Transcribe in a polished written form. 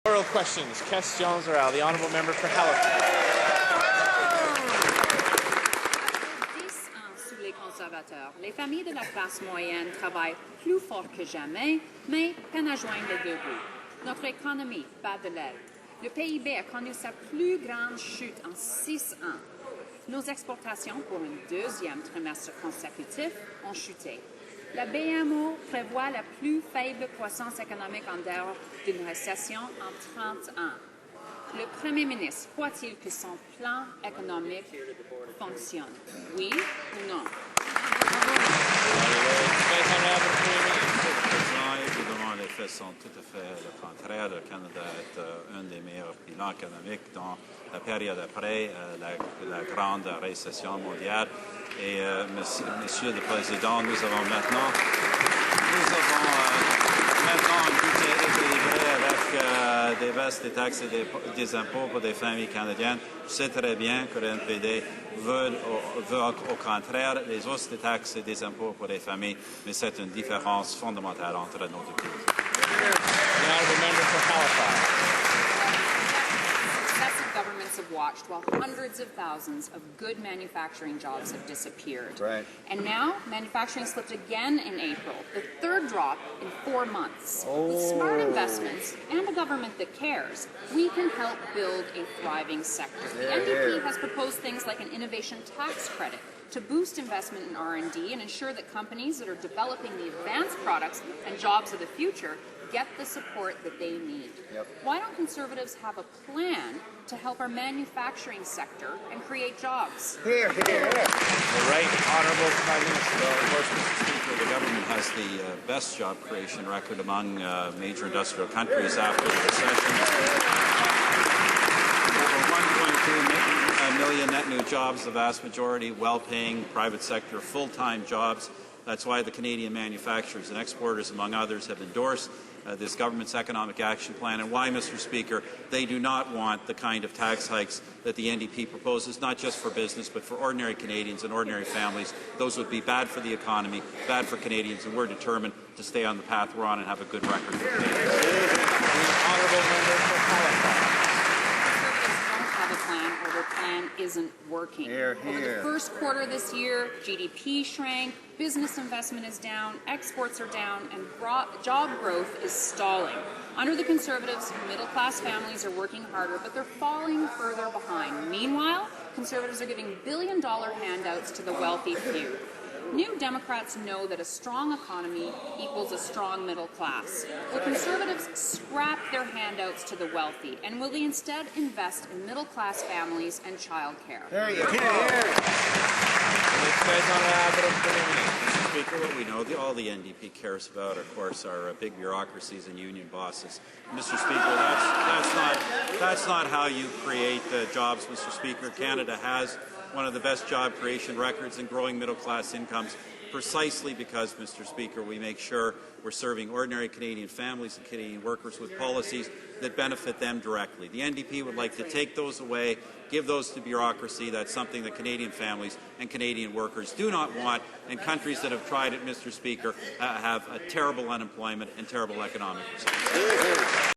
Oral questions. Questions orales. The honourable member for Halifax. 10 ans sous les conservateurs, les familles de la classe moyenne travaillent plus fort que jamais, mais peinent à joindre les deux bouts. Notre économie bat de l'aile. Le PIB a connu sa plus grande chute en 6 ans. Nos exportations pour un deuxième trimestre consécutif ont chuté. La BMO prévoit la plus faible croissance économique en dehors d'une récession en 30 ans. Le Premier ministre croit-il que son plan économique fonctionne? Oui ou non? Évidemment, les faits sont tout à fait le contraire. Le Canada est un des meilleurs bilans économiques dans la période après la grande récession mondiale. Et, Monsieur le Président, nous avons maintenant un budget équilibré avec des baisses des taxes et des impôts pour des familles canadiennes. Je sais très bien que le NPD veut au contraire les hausses des taxes et des impôts pour les familles, mais c'est une différence fondamentale entre nos deux pays. Successive governments have watched while hundreds of thousands of good manufacturing jobs have disappeared. Right. And now, manufacturing slipped again in April, the third drop in 4 months. With smart investments and a government that cares, we can help build a thriving sector. The NDP has proposed things like an innovation tax credit to boost investment in R&D and ensure that companies that are developing the advanced products and jobs of the future get the support that they need. Yep. Why don't Conservatives have a plan to help our manufacturing sector and create jobs? Here, here. The right honourable Prime Minister. Well, of course, Mr. Speaker, the government has the best job creation record among major industrial countries after the recession. Over 1.2 million net new jobs, the vast majority well-paying private sector full-time jobs. That's why the Canadian manufacturers and exporters, among others, have endorsed this government's economic action plan, and why, Mr. Speaker, they do not want the kind of tax hikes that the NDP proposes, not just for business, but for ordinary Canadians and ordinary families. Those would be bad for the economy, bad for Canadians, and we're determined to stay on the path we're on and have a good record for Canadians. The honourable member for Halifax. Have a plan, or their plan isn't working. Here, Over the here. first quarter this year, GDP shrank, business investment is down, exports are down, and job growth is stalling. Under the Conservatives, middle-class families are working harder, but they're falling further behind. Meanwhile, Conservatives are giving billion-dollar handouts to the wealthy few. New Democrats know that a strong economy equals a strong middle class. Will Conservatives scrap their handouts to the wealthy, and will they instead invest in middle-class families and childcare? There you go. Mr. Speaker, what we know, all the NDP cares about, of course, are big bureaucracies and union bosses. Mr. Speaker, that's not how you create jobs, Mr. Speaker. Canada has one of the best job creation records and growing middle-class incomes, precisely because, Mr. Speaker, we make sure we're serving ordinary Canadian families and Canadian workers with policies that benefit them directly. The NDP would like to take those away, give those to bureaucracy. That's something that Canadian families and Canadian workers do not want, and countries that have tried it, Mr. Speaker, have a terrible unemployment and terrible economic results.